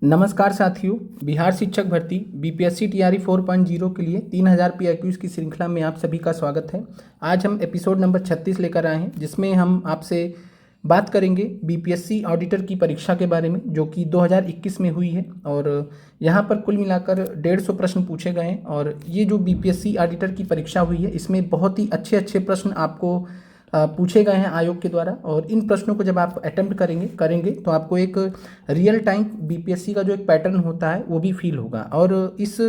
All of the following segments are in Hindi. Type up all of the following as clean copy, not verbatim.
नमस्कार साथियों, बिहार शिक्षक भर्ती बीपीएससी टीआरई 4.0 के लिए 3000 पीआईक्यूज़ की श्रृंखला में आप सभी का स्वागत है। आज हम एपिसोड नंबर 36 लेकर आए हैं, जिसमें हम आपसे बात करेंगे बीपीएससी ऑडिटर की परीक्षा के बारे में, जो कि 2021 में हुई है। और यहाँ पर कुल मिलाकर 150 प्रश्न पूछे गए हैं। और ये जो बीपीएससी ऑडिटर की परीक्षा हुई है, इसमें बहुत ही अच्छे अच्छे प्रश्न आपको पूछे गए हैं आयोग के द्वारा। और इन प्रश्नों को जब आप अटेम्प्ट करेंगे तो आपको एक रियल टाइम बीपीएससी का जो एक पैटर्न होता है वो भी फील होगा। और इस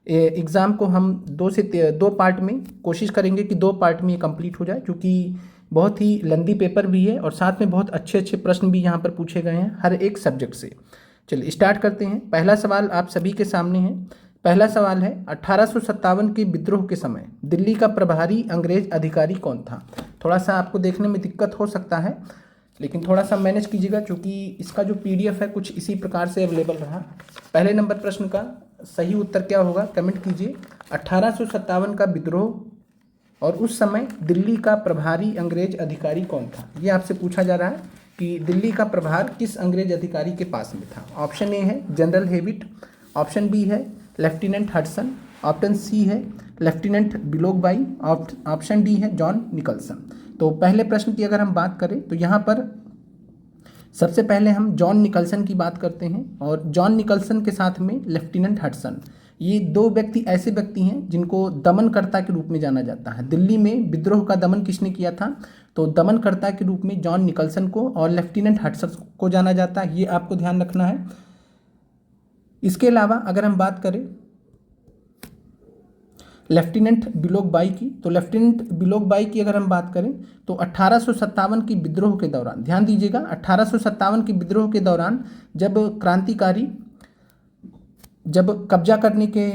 एग्ज़ाम को हम दो पार्ट में कोशिश करेंगे कि 2 पार्ट में ये कंप्लीट हो जाए, क्योंकि बहुत ही लंबी पेपर भी है और साथ में बहुत अच्छे अच्छे प्रश्न भी यहाँ पर पूछे गए हैं हर एक सब्जेक्ट से। चलिए स्टार्ट करते हैं। पहला सवाल आप सभी के सामने है। पहला सवाल है, 1857 के विद्रोह के समय दिल्ली का प्रभारी अंग्रेज अधिकारी कौन था? थोड़ा सा आपको देखने में दिक्कत हो सकता है, लेकिन थोड़ा सा मैनेज कीजिएगा, क्योंकि इसका जो पीडीएफ है कुछ इसी प्रकार से अवेलेबल रहा। पहले नंबर प्रश्न का सही उत्तर क्या होगा, कमेंट कीजिए। 1857 का विद्रोह और उस समय दिल्ली का प्रभारी अंग्रेज अधिकारी कौन था? ये आपसे पूछा जा रहा है कि दिल्ली का प्रभार किस अंग्रेज अधिकारी के पास में था। ऑप्शन ए है जनरल हेविट, ऑप्शन बी है लेफ्टिनेंट हडसन, ऑप्शन सी है लेफ्टिनेंट बिलोकबाई, ऑप्शन डी है जॉन निकलसन। तो पहले प्रश्न की अगर हम बात करें तो यहाँ पर सबसे पहले हम जॉन निकलसन की बात करते हैं। और जॉन निकलसन के साथ में लेफ्टिनेंट हडसन, ये 2 व्यक्ति ऐसे व्यक्ति हैं जिनको दमनकर्ता के रूप में जाना जाता है। दिल्ली में विद्रोह का दमन किसने किया था? तो दमनकर्ता के रूप में जॉन निकलसन को और लेफ्टिनेंट हडसन को जाना जाता है। ये आपको ध्यान रखना है। इसके अलावा अगर हम बात करें लेफ्टिनेंट बिलोकबाई की, तो लेफ्टिनेंट बिलोकबाई की अगर हम बात करें तो 1857 की विद्रोह के दौरान, ध्यान दीजिएगा, 1857 की विद्रोह के दौरान जब क्रांतिकारी जब कब्जा करने के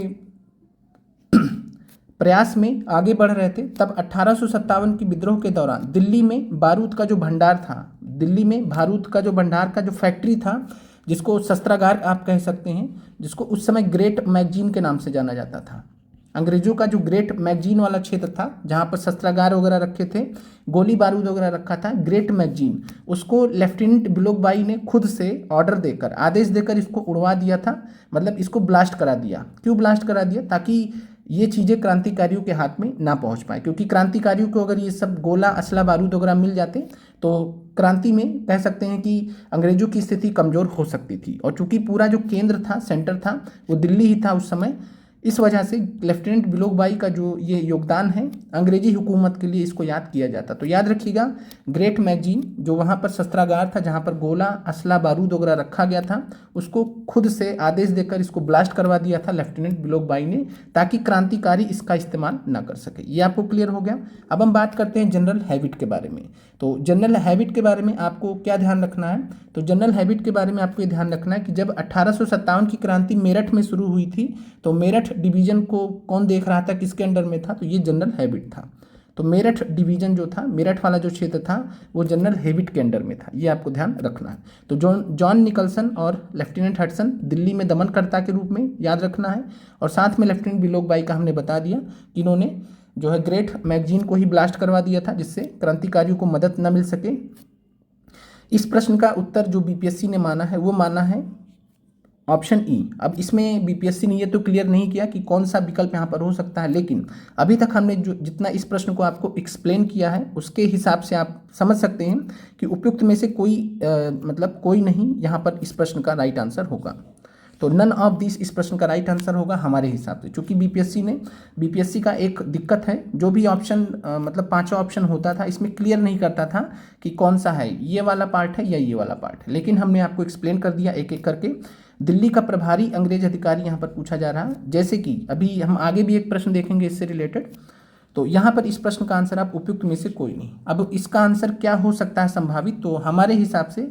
प्रयास में आगे बढ़ रहे थे, तब 1857 की विद्रोह के दौरान दिल्ली में बारूद का जो भंडार था, दिल्ली में बारूद का जो भंडार का जो फैक्ट्री था, जिसको शस्त्रागार आप कह सकते हैं, जिसको उस समय ग्रेट मैगजीन के नाम से जाना जाता था। अंग्रेजों का जो ग्रेट मैगजीन वाला क्षेत्र था, जहाँ पर शस्त्रागार वगैरह रखे थे, गोली बारूद वगैरह रखा था, ग्रेट मैगजीन, उसको लेफ्टिनेंट बिलोकबाई ने खुद से ऑर्डर देकर, आदेश देकर इसको उड़वा दिया था। मतलब इसको ब्लास्ट करा दिया। क्यों ब्लास्ट करा दिया? ताकि ये चीज़ें क्रांतिकारियों के हाथ में ना पहुंच पाए, क्योंकि क्रांतिकारियों को अगर ये सब गोला असला बारूद वगैरह मिल जाते तो क्रांति में कह सकते हैं कि अंग्रेजों की स्थिति कमज़ोर हो सकती थी। और चूंकि पूरा जो केंद्र था, सेंटर था, वो दिल्ली ही था उस समय, इस वजह से लेफ्टिनेंट बिलोकबाई का जो ये योगदान है अंग्रेजी हुकूमत के लिए, इसको याद किया जाता। तो याद रखिएगा, ग्रेट मैगजीन जो वहाँ पर शस्त्रागार था, जहाँ पर गोला असला बारूद वगैरह रखा गया था, उसको खुद से आदेश देकर इसको ब्लास्ट करवा दिया था लेफ्टिनेंट बिलोकबाई ने, ताकि क्रांतिकारी इसका इस्तेमाल ना कर सके। ये आपको क्लियर हो गया। अब हम बात करते हैं जनरल हैबिट के बारे में। तो जनरल हैबिट के बारे में आपको क्या ध्यान रखना है? तो जनरल हैबिट के बारे में आपको ये ध्यान रखना है कि जब 1857 की क्रांति मेरठ में शुरू हुई थी, तो मेरठ डिवीजन को कौन देख रहा था, किसके अंडर में था? तो ये जनरल हैबिट था। तो मेरठ डिवीजन जो था, मेरठ वाला जो क्षेत्र था, वो जनरल हैबिट के अंडर में था। ये आपको ध्यान रखना है। तो जॉन निकलसन और लेफ्टिनेंट हडसन दिल्ली में दमनकर्ता के रूप में याद रखना है। और साथ में लेफ्टिनेंट बिलोकबाई का हमने बता दिया कि इन्होंने जो है ग्रेट मैगजीन को ही ब्लास्ट करवा दिया था, जिससे क्रांतिकारियों को मदद न मिल सके। इस प्रश्न का उत्तर जो बीपीएससी ने माना है, वो माना है ऑप्शन ई। अब इसमें बीपीएससी ने ये तो क्लियर नहीं किया कि कौन सा विकल्प यहाँ पर हो सकता है, लेकिन अभी तक हमने जो जितना इस प्रश्न को आपको एक्सप्लेन किया है, उसके हिसाब से आप समझ सकते हैं कि उपयुक्त में से कोई नहीं यहाँ पर इस प्रश्न का राइट आंसर होगा। तो नन ऑफ दिस इस प्रश्न का राइट आंसर होगा हमारे हिसाब से। चूंकि बीपीएससी का एक दिक्कत है, जो भी ऑप्शन 5वां ऑप्शन होता था, इसमें क्लियर नहीं करता था कि कौन सा है, ये वाला पार्ट है या ये वाला पार्ट है। लेकिन हमने आपको एक्सप्लेन कर दिया एक एक करके। दिल्ली का प्रभारी अंग्रेज अधिकारी यहाँ पर पूछा जा रहा है, जैसे कि अभी हम आगे भी एक प्रश्न देखेंगे इससे रिलेटेड। तो यहाँ पर इस प्रश्न का आंसर आप उपयुक्त में से कोई नहीं। अब इसका आंसर क्या हो सकता है संभावित? तो हमारे हिसाब से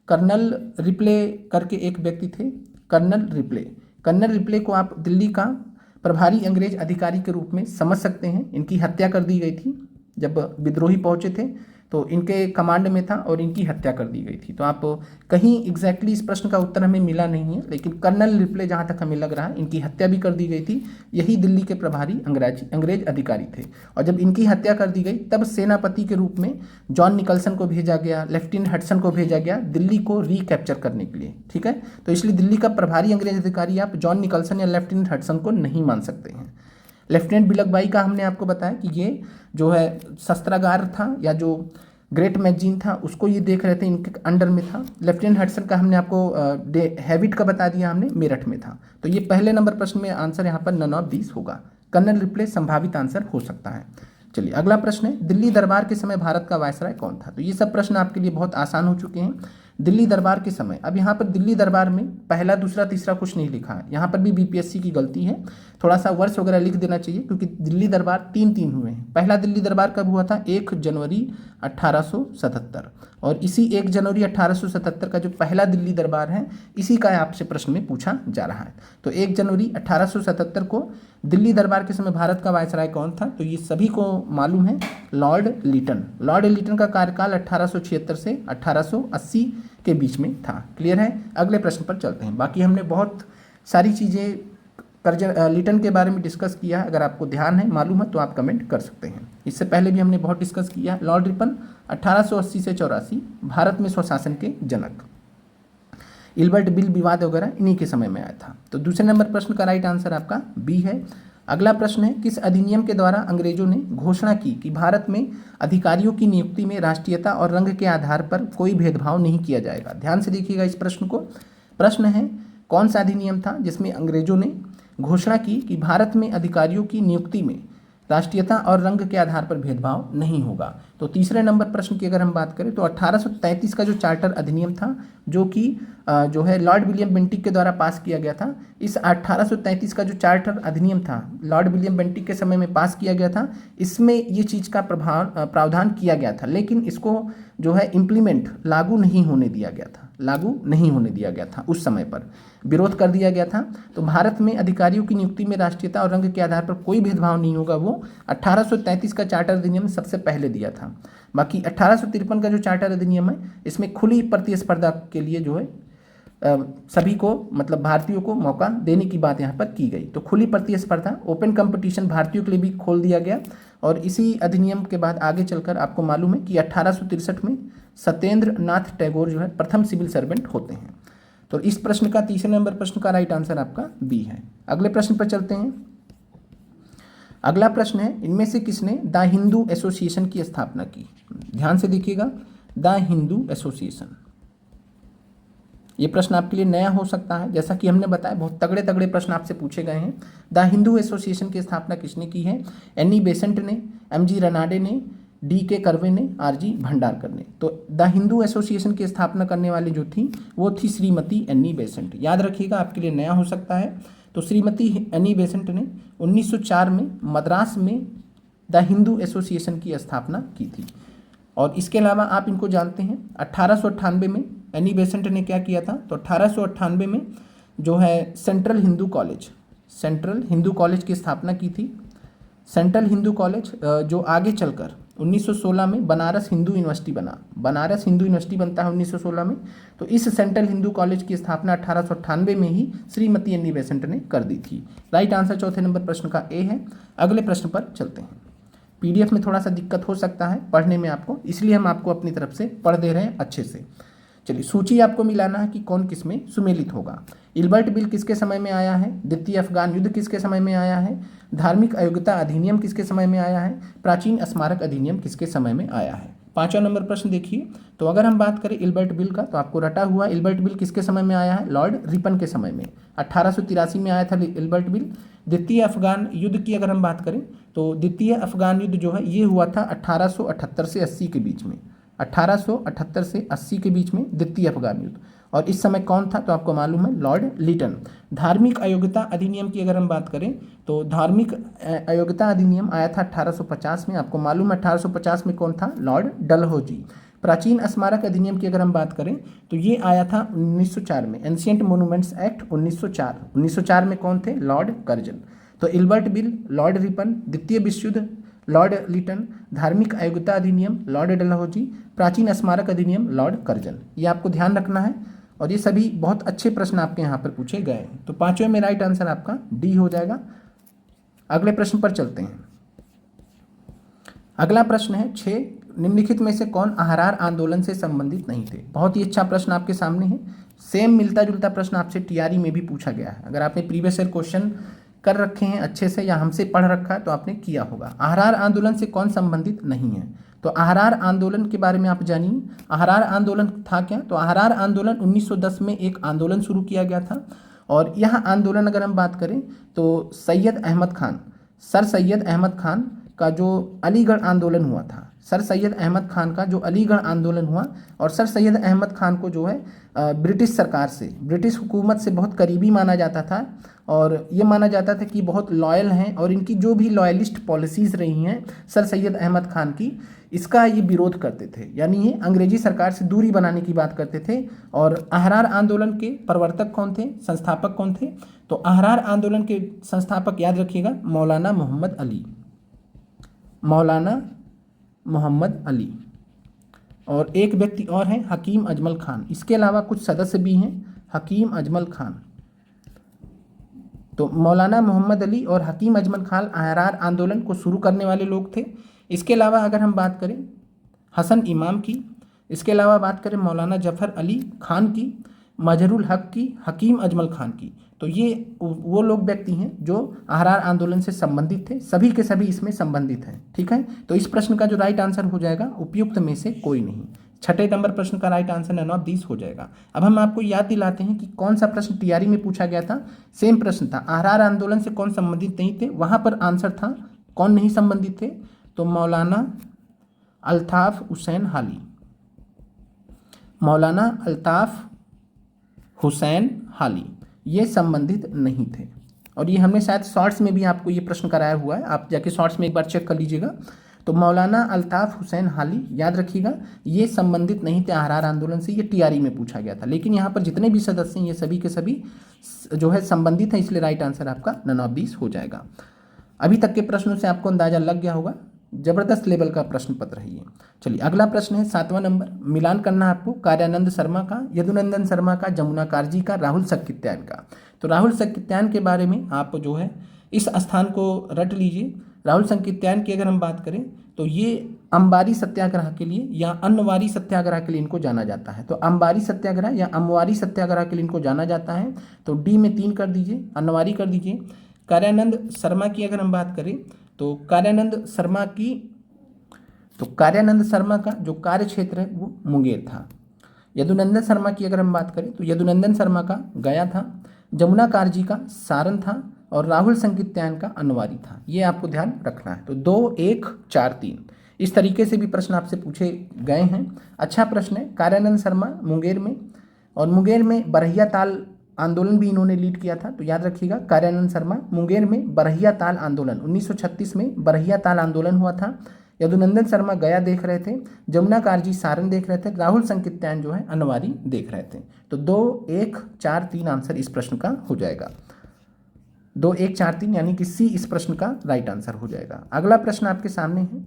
कर्नल रिप्ले करके एक व्यक्ति थे, कर्नल रिप्ले को आप दिल्ली का प्रभारी अंग्रेज अधिकारी के रूप में समझ सकते हैं। इनकी हत्या कर दी गई थी जब विद्रोही पहुंचे थे। तो इनके कमांड में था और इनकी हत्या कर दी गई थी। तो आप कहीं एग्जैक्टली इस प्रश्न का उत्तर हमें मिला नहीं है, लेकिन कर्नल रिप्ले जहाँ तक हमें लग रहा है इनकी हत्या भी कर दी गई थी। यही दिल्ली के प्रभारी अंग्रेज अधिकारी थे। और जब इनकी हत्या कर दी गई तब सेनापति के रूप में जॉन निकल्सन को भेजा गया, लेफ्टिनेंट हडसन को भेजा गया दिल्ली को रिकैप्चर करने के लिए। ठीक है, तो इसलिए दिल्ली का प्रभारी अंग्रेज अधिकारी आप जॉन निकल्सन या लेफ्टिनेंट हडसन को नहीं मान सकते हैं। लेफ्टिनेंट बिलकबाई का हमने आपको बताया कि ये जो है शस्त्रागार था या जो ग्रेट मैगजीन था उसको ये देख रहे थे, इनके अंडर में था। लेफ्टिनेंट हडसन का हमने आपको हैबिट का बता दिया हमने, मेरठ में था। तो ये पहले नंबर प्रश्न में आंसर यहाँ पर नन ऑफ दिस होगा। कर्नल रिप्ले संभावित आंसर हो सकता है। चलिए अगला प्रश्न है, दिल्ली दरबार के समय भारत का वायसराय कौन था? तो ये सब प्रश्न आपके लिए बहुत आसान हो चुके हैं। दिल्ली दरबार के समय, अब यहाँ पर दिल्ली दरबार में पहला दूसरा तीसरा कुछ नहीं लिखा है, यहाँ पर भी बीपीएससी की गलती है, थोड़ा सा वर्ष वगैरह लिख देना चाहिए, क्योंकि दिल्ली दरबार तीन हुए हैं। पहला दिल्ली दरबार कब हुआ था? 1 जनवरी 1877, और इसी 1 जनवरी 1877 का जो पहला दिल्ली दरबार है इसी का आपसे प्रश्न में पूछा जा रहा है। तो 1 जनवरी 1877 को दिल्ली दरबार के समय भारत का वायसराय कौन था? तो ये सभी को मालूम है, लॉर्ड लिटन। लॉर्ड लिटन का कार्यकाल 1876 से 1880 के बीच में था। क्लियर है? अगले प्रश्न पर चलते हैं। बाकी हमने बहुत सारी चीज़ें लिटन के बारे में डिस्कस किया है, अगर आपको ध्यान है मालूम है तो आप कमेंट कर सकते हैं। इससे पहले भी हमने बहुत डिस्कस किया। लॉर्ड रिपन 1880 से 84 भारत में स्वशासन के जनक। इल्बर्ट बिल विवाद वगैरह इन्हीं के समय में आया था। तो दूसरे नंबर प्रश्न का राइट आंसर आपका बी है। अगला प्रश्न है, किस अधिनियम के द्वारा अंग्रेजों ने घोषणा की कि भारत में अधिकारियों की नियुक्ति में राष्ट्रीयता और रंग के आधार पर कोई भेदभाव नहीं किया जाएगा? ध्यान से देखिएगा इस प्रश्न को। प्रश्न है, कौन सा अधिनियम था जिसमें अंग्रेजों ने घोषणा की कि भारत में अधिकारियों की नियुक्ति में राष्ट्रीयता और रंग के आधार पर भेदभाव नहीं होगा? तो तीसरे नंबर प्रश्न की अगर हम बात करें तो 1833 का जो चार्टर अधिनियम था, जो कि जो है लॉर्ड विलियम बेंटिक के द्वारा पास किया गया था। इस 1833 का जो चार्टर अधिनियम था लॉर्ड विलियम बेंटिक के समय में पास किया गया था। इसमें ये चीज़ का प्रावधान किया गया था, लेकिन इसको जो है इम्प्लीमेंट लागू नहीं होने दिया गया था, लागू नहीं होने दिया गया था। उस समय पर विरोध कर दिया गया था। तो भारत में अधिकारियों की नियुक्ति में राष्ट्रीयता और रंग के आधार पर कोई भेदभाव नहीं होगा, वो 1833 का चार्टर अधिनियम सबसे पहले दिया था। बाकी 1853 का जो चार्टर अधिनियम है इसमें खुली प्रतिस्पर्धा के लिए जो है सभी को, मतलब भारतीयों को मौका देने की बात यहाँ पर की गई। तो खुली प्रतिस्पर्धा, ओपन कंपटीशन भारतीयों के लिए भी खोल दिया गया। और इसी अधिनियम के बाद आगे चलकर आपको मालूम है कि 1863 में सत्येंद्र नाथ टैगोर जो है प्रथम सिविल सर्वेंट होते हैं। तो इस प्रश्न का तीसरे नंबर प्रश्न का राइट आंसर आपका बी है। अगले प्रश्न पर चलते हैं। अगला प्रश्न है, इनमें से किसने द हिंदू एसोसिएशन की स्थापना की? ध्यान से देखिएगा, द हिंदू एसोसिएशन। ये प्रश्न आपके लिए नया हो सकता है, जैसा कि हमने बताया बहुत तगड़े तगड़े प्रश्न आपसे पूछे गए हैं। द हिंदू एसोसिएशन की स्थापना किसने की है? एनी बेसेंट ने, एमजी रनाडे ने, डी.के. कर्वे ने, आर.जी. भंडारकर ने। तो द हिंदू एसोसिएशन की स्थापना करने वाली जो थी वो थी श्रीमती एनी बेसेंट। याद रखिएगा, आपके लिए नया हो सकता है। तो श्रीमती एनी बेसेंट ने 1904 में मद्रास में द हिंदू एसोसिएशन की स्थापना की थी। और इसके अलावा आप इनको जानते हैं, 1898 में एनी बेसेंट ने क्या किया था? तो 1898 में जो है सेंट्रल हिंदू कॉलेज की स्थापना की थी। सेंट्रल हिंदू कॉलेज जो आगे चलकर 1916 में बनारस हिंदू यूनिवर्सिटी बना। बनारस हिंदू यूनिवर्सिटी बनता है 1916 में। तो इस सेंट्रल हिंदू कॉलेज की स्थापना 1898 में ही श्रीमती एनी बेसेंट ने कर दी थी। राइट आंसर चौथे नंबर प्रश्न का ए है। अगले प्रश्न पर चलते हैं। पीडीएफ में थोड़ा सा दिक्कत हो सकता है पढ़ने में आपको, इसलिए हम आपको अपनी तरफ से पढ़ दे रहे हैं अच्छे से। चलिए, सूची आपको मिलाना है कि कौन किस में सुमेलित होगा। इल्बर्ट बिल किसके समय में आया है? द्वितीय अफगान युद्ध किसके समय में आया है? धार्मिक अयोग्यता अधिनियम किसके समय में आया है? प्राचीन स्मारक अधिनियम किसके समय में आया है? पांचवा नंबर प्रश्न देखिए। तो अगर हम बात करें इल्बर्ट बिल का, तो आपको रटा हुआ इल्बर्ट बिल किसके समय में आया है? लॉर्ड रिपन के समय में 1883 में आया था इल्बर्ट बिल। द्वितीय अफगान युद्ध की अगर हम बात करें तो द्वितीय अफगान युद्ध जो है ये हुआ था 1878 से 80 के बीच में। 1878 से 80 के बीच में द्वितीय अफगान युद्ध। और इस समय कौन था? तो आपको मालूम है, लॉर्ड लिटन। धार्मिक अयोग्यता अधिनियम की अगर हम बात करें तो धार्मिक अयोग्यता अधिनियम आया था 1850 में। आपको मालूम है 1850 में कौन था? लॉर्ड डलहौजी। प्राचीन स्मारक अधिनियम की अगर हम बात करें तो ये आया था 1904 में। एंशिएंट मोनूमेंट्स एक्ट 1904 में कौन थे? Lord Curzon. तो इल्बर्ट बिल, लॉर्ड रिपन, द्वितीय विश्व युद्ध, लॉर्ड लिटन, धार्मिक अयोग्यता अधिनियम लॉर्ड डलहौजी, प्राचीन स्मारक अधिनियम लॉर्ड कर्जन। ये आपको ध्यान रखना है और ये सभी बहुत अच्छे प्रश्न आपके यहाँ पर पूछे गए हैं। तो पांचवें में राइट आंसर आपका डी हो जाएगा। अगले प्रश्न पर चलते हैं। अगला प्रश्न है 6, निम्नलिखित में से कौन अहरार आंदोलन से संबंधित नहीं थे। बहुत ही अच्छा प्रश्न आपके सामने है। सेम मिलता जुलता प्रश्न आपसे टीआरई में भी पूछा गया है। अगर आपने प्रीवियस ईयर क्वेश्चन कर रखे हैं अच्छे से या हमसे पढ़ रखा है तो आपने किया होगा। अहरार आंदोलन से कौन संबंधित नहीं है, तो अहरार आंदोलन के बारे में आप जानिए। अहरार आंदोलन था क्या, तो अहरार आंदोलन 1910 में एक आंदोलन शुरू किया गया था और यह आंदोलन अगर हम बात करें तो सैयद अहमद खान, सर सैयद अहमद खान का जो अलीगढ़ आंदोलन हुआ था, सर सैयद अहमद खान का जो अलीगढ़ आंदोलन हुआ, और सर सैयद अहमद खान को जो है ब्रिटिश सरकार से, ब्रिटिश हुकूमत से बहुत करीबी माना जाता था और ये माना जाता था कि बहुत लॉयल हैं और इनकी जो भी लॉयलिस्ट पॉलिसीज़ रही हैं सर सैयद अहमद खान की, इसका ये विरोध करते थे, यानी ये अंग्रेजी सरकार से दूरी बनाने की बात करते थे। और अहरार आंदोलन के प्रवर्तक कौन थे, संस्थापक कौन थे, तो अहरार आंदोलन के संस्थापक याद रखिएगा मौलाना मोहम्मद अली, मौलाना मोहम्मद अली, और एक व्यक्ति और हैं हकीम अजमल खान। इसके अलावा कुछ सदस्य भी हैं, हकीम अजमल खान। तो मौलाना मोहम्मद अली और हकीम अजमल खान अहरार आंदोलन को शुरू करने वाले लोग थे। इसके अलावा अगर हम बात करें हसन इमाम की, इसके अलावा बात करें मौलाना जफ़र अली खान की, मजहरुल हक की, हकीम अजमल खान की, तो ये वो लोग व्यक्ति हैं जो अहरार आंदोलन से संबंधित थे। सभी के सभी इसमें संबंधित हैं। ठीक है, तो इस प्रश्न का जो राइट आंसर हो जाएगा उपयुक्त में से कोई नहीं। छठे नंबर प्रश्न का right answer none of these हो जाएगा। अब हम आपको याद दिलाते हैं कि कौन सा प्रश्न टीआरई में पूछा गया था। सेम प्रश्न था, अहरार आंदोलन से कौन संबंधित नहीं थे, वहां पर आंसर था कौन नहीं संबंधित थे, तो मौलाना अल्ताफ हुसैन हाली, मौलाना अल्ताफ हुसैन हाली ये संबंधित नहीं थे। और ये हमने शायद शॉर्ट्स में भी आपको ये प्रश्न कराया हुआ है, आप जाके शॉर्ट्स में एक बार चेक कर लीजिएगा। तो मौलाना अल्ताफ हुसैन हाली याद रखिएगा ये संबंधित नहीं थे अहरार आंदोलन से, ये टीआरई में पूछा गया था। लेकिन यहाँ पर जितने भी सदस्य हैं ये सभी के सभी जो है संबंधित हैं, इसलिए राइट आंसर आपका नन ऑफ दीस हो जाएगा। अभी तक के प्रश्नों से आपको अंदाजा लग गया होगा, जबरदस्त लेवल का प्रश्न पत्र है ये। चलिए अगला प्रश्न है 7वां नंबर, मिलान करना है आपको कार्यानंद शर्मा का, यदुनंदन शर्मा का, जमुना कारजी का, राहुल सक्कित्यान का। तो राहुल सक्कित्यान के बारे में आप जो है इस स्थान को रट लीजिए। राहुल सक्कित्यान की अगर हम बात करें तो ये अंबारी सत्याग्रह के लिए या अन्नवारी सत्याग्रह के लिए इनको जाना जाता है। तो अंबारी सत्याग्रह या अम्वारी सत्याग्रह के लिए इनको जाना जाता है। तो डी में 3 कर दीजिए, अन्नवारी कर दीजिए। कार्यानंद शर्मा की अगर हम बात करें तो कार्यानंद शर्मा का जो कार्य क्षेत्र है वो मुंगेर था। यदुनंदन शर्मा की अगर हम बात करें तो यदुनंदन शर्मा का गया था, जमुना कारजी का सारण था और राहुल सक्कित्यान का अन्वारी था। ये आपको ध्यान रखना है। तो 2, 1, 4, 3 इस तरीके से भी प्रश्न आपसे पूछे गए हैं। अच्छा प्रश्न है। कार्यानंद शर्मा मुंगेर में, और मुंगेर में बरहिया ताल आंदोलन भी इन्होंने लीड किया था। तो याद रखिएगा कार्यानंद शर्मा मुंगेर में बरहिया ताल आंदोलन 1936 में बरहिया ताल आंदोलन हुआ था। यदुनंदन शर्मा गया देख रहे थे, जमुना कारजी सारण देख रहे थे, राहुल सक्कित्यान जो है अन्वारी देख रहे थे। तो 2, 1, 4, 3 आंसर इस प्रश्न का हो जाएगा। 2, 1, 4, 3 यानी कि सी इस प्रश्न का राइट आंसर हो जाएगा। अगला प्रश्न आपके सामने है।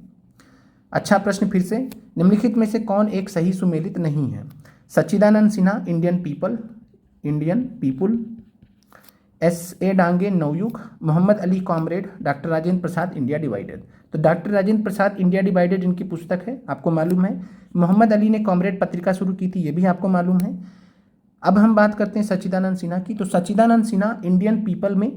अच्छा प्रश्न फिर से, निम्नलिखित में से कौन एक सही सुमेलित नहीं है। Sachchidanand Sinha Indian people, S.A. Dange Navyug, Mohammad Ali comrade, doctor Rajendra Prasad India divided. तो doctor Rajendra Prasad India divided इनकी पुस्तक है, आपको मालूम है। मोहम्मद अली ने कॉमरेड पत्रिका शुरू की थी, ये भी आपको मालूम है। अब हम बात करते हैं सच्चिदानंद सिन्हा की। तो सच्चिदानंद सिन्हा इंडियन पीपल में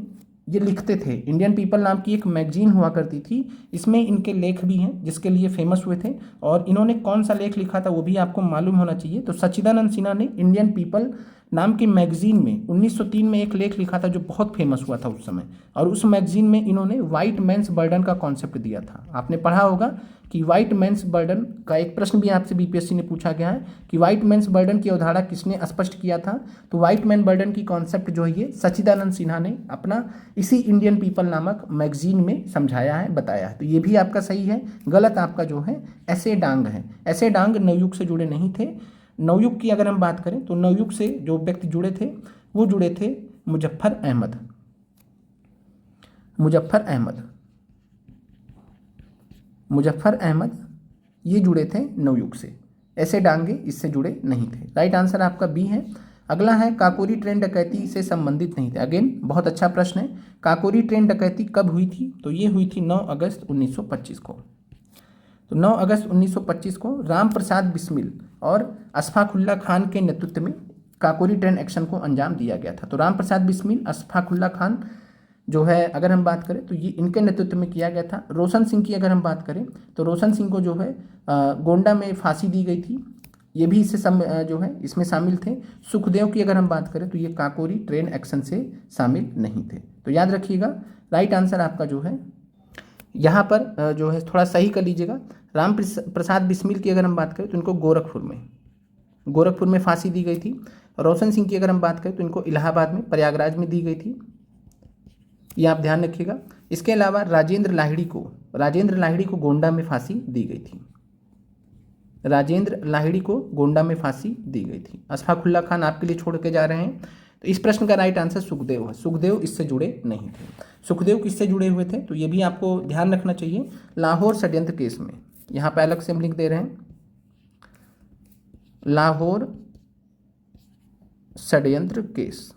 ये लिखते थे। इंडियन पीपल नाम की एक मैगजीन हुआ करती थी, इसमें इनके लेख भी हैं जिसके लिए फेमस हुए थे। और इन्होंने कौन सा लेख लिखा था वो भी आपको मालूम होना चाहिए। तो सच्चिदानंद सिन्हा ने इंडियन पीपल नाम की मैगजीन में 1903 में एक लेख लिखा था जो बहुत फेमस हुआ था उस समय। और उस मैगजीन में इन्होंने वाइट मैंस बर्डन का कॉन्सेप्ट दिया था। आपने पढ़ा होगा कि वाइट मैंस बर्डन का एक प्रश्न भी आपसे बीपीएससी ने पूछा गया है कि वाइट मैंस बर्डन की अवधारणा किसने स्पष्ट किया था। तो वाइट मैन बर्डन की कॉन्सेप्ट जो है ये सच्चिदानंद सिन्हा ने अपना इसी इंडियन पीपल नामक मैगजीन में समझाया है, बताया है। तो ये भी आपका सही है। गलत आपका जो है S.A. डांग है। S.A. डांग नवयुग से जुड़े नहीं थे। नवयुग की अगर हम बात करें तो नवयुग से जो व्यक्ति जुड़े थे वो जुड़े थे मुजफ्फर अहमद। मुजफ्फर अहमद ये जुड़े थे नवयुग से, ऐसे डांगे इससे जुड़े नहीं थे। राइट आंसर आपका बी है। अगला है काकोरी ट्रेन डकैती से संबंधित नहीं थे। अगेन बहुत अच्छा प्रश्न है। काकोरी ट्रेन डकैती कब हुई थी? तो ये हुई थी 9 अगस्त 1925 को। तो 9 अगस्त 1925 को राम प्रसाद बिस्मिल और अशफाकुल्ला खान के नेतृत्व में काकोरी ट्रेन एक्शन को अंजाम दिया गया था। तो राम प्रसाद बिस्मिल, अशफाकुल्ला खान जो है अगर हम बात करें तो ये इनके नेतृत्व में किया गया था। रोशन सिंह की अगर हम बात करें तो रोशन सिंह को जो है गोंडा में फांसी दी गई थी, ये भी इससे जो है इसमें शामिल थे। सुखदेव की अगर हम बात करें तो ये काकोरी ट्रेन एक्शन से शामिल नहीं थे। तो याद रखिएगा राइट आंसर आपका जो है यहाँ पर जो है थोड़ा सही कर लीजिएगा। राम प्रसाद बिस्मिल की अगर हम बात करें तो इनको गोरखपुर में फांसी दी गई थी। रोशन सिंह की अगर हम बात करें तो इनको इलाहाबाद में, प्रयागराज में दी गई थी, ये आप ध्यान रखिएगा। इसके अलावा राजेंद्र लाहिड़ी को गोंडा में फांसी दी गई थी। राजेंद्र लाहिड़ी को गोंडा में फांसी दी गई थी। अशफाकुल्ला खान आपके लिए छोड़ के जा रहे हैं। तो इस प्रश्न का राइट आंसर सुखदेव है। सुखदेव इससे जुड़े नहीं थे। सुखदेव किससे जुड़े हुए थे? तो ये भी आपको ध्यान रखना चाहिए। लाहौर षड्यंत्र केस में, यहाँ पे अलग से हम लिख दे रहे हैं, लाहौर षड्यंत्र केस।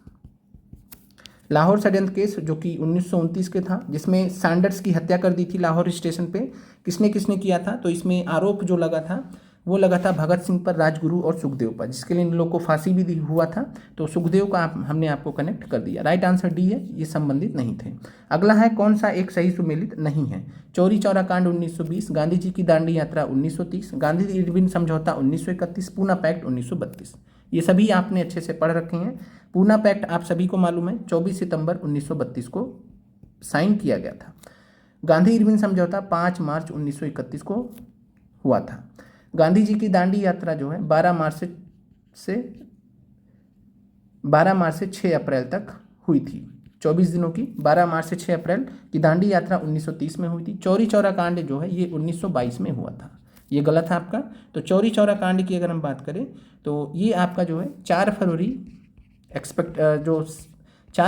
लाहौर षड्यंत्र केस जो कि 1929 के था, जिसमें सैंडर्स की हत्या कर दी थी लाहौर स्टेशन पे। किसने किसने किया था? तो इसमें आरोप जो लगा था वो लगा था भगत सिंह पर, राजगुरु और सुखदेव पर, जिसके लिए इन लोग को फांसी भी हुआ था। तो सुखदेव का हमने आपको कनेक्ट कर दिया। राइट आंसर डी है, ये संबंधित नहीं थे। अगला है कौन सा एक सही सुमेलित नहीं है? चौरी चौरा कांड 1920, गांधी जी की दांडी यात्रा 1930, गांधी इरविन समझौता 1931, पूना पैक्ट 1932। ये सभी आपने अच्छे से पढ़ रखे हैं। पूना पैक्ट आप सभी को मालूम है 24 सितंबर 1932 को साइन किया गया था। गांधी इरविन समझौता 5 मार्च 1931 को हुआ था। गांधी जी की दांडी यात्रा जो है 12 मार्च से 6 अप्रैल तक हुई थी। 24 दिनों की, 12 मार्च से 6 अप्रैल की दांडी यात्रा 1930 में हुई थी। चौरी चौरा कांड जो है ये 1922 में हुआ था। ये गलत है आपका। तो चौरी चौरा कांड की अगर हम बात करें तो ये आपका जो है 4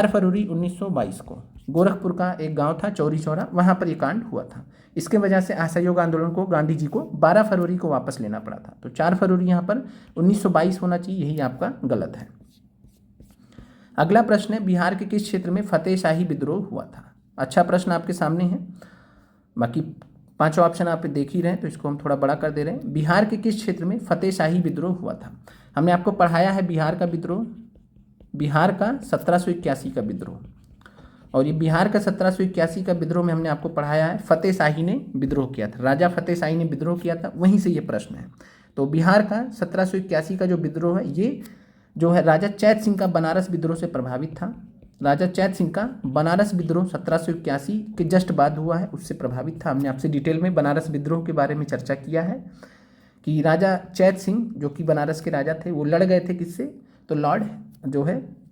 फरवरी 1922 को गोरखपुर का एक गांव था चौरी चौरा, वहाँ पर ये कांड हुआ था। इसके वजह से असहयोग आंदोलन को गांधी जी को 12 फरवरी को वापस लेना पड़ा था। तो 4 फरवरी यहाँ पर 1922 होना चाहिए, यही आपका गलत है। अगला प्रश्न है बिहार के किस क्षेत्र में फतेह शाही विद्रोह हुआ था? अच्छा प्रश्न आपके सामने है। बाकी 5 ऑप्शन आप देख ही रहे हैं तो इसको हम थोड़ा बड़ा कर दे रहे हैं। बिहार के किस क्षेत्र में फतेह शाही विद्रोह हुआ था? हमने आपको पढ़ाया है बिहार का विद्रोह, बिहार का 1781 का विद्रोह। और ये बिहार का 1781 का विद्रोह में हमने आपको पढ़ाया है फतेह शाही ने विद्रोह किया था, राजा फतेह शाही ने विद्रोह किया था, वहीं से ये प्रश्न है। तो बिहार का 1781 का जो विद्रोह है ये जो है राजा चैत सिंह का बनारस विद्रोह से प्रभावित था। राजा चैत सिंह का बनारस विद्रोह 1781 के जस्ट बाद हुआ है, उससे प्रभावित था। हमने आपसे डिटेल में बनारस विद्रोह के बारे में चर्चा किया है कि राजा चैत सिंह जो कि बनारस के राजा थे वो लड़ गए थे किससे? तो लॉर्ड जो है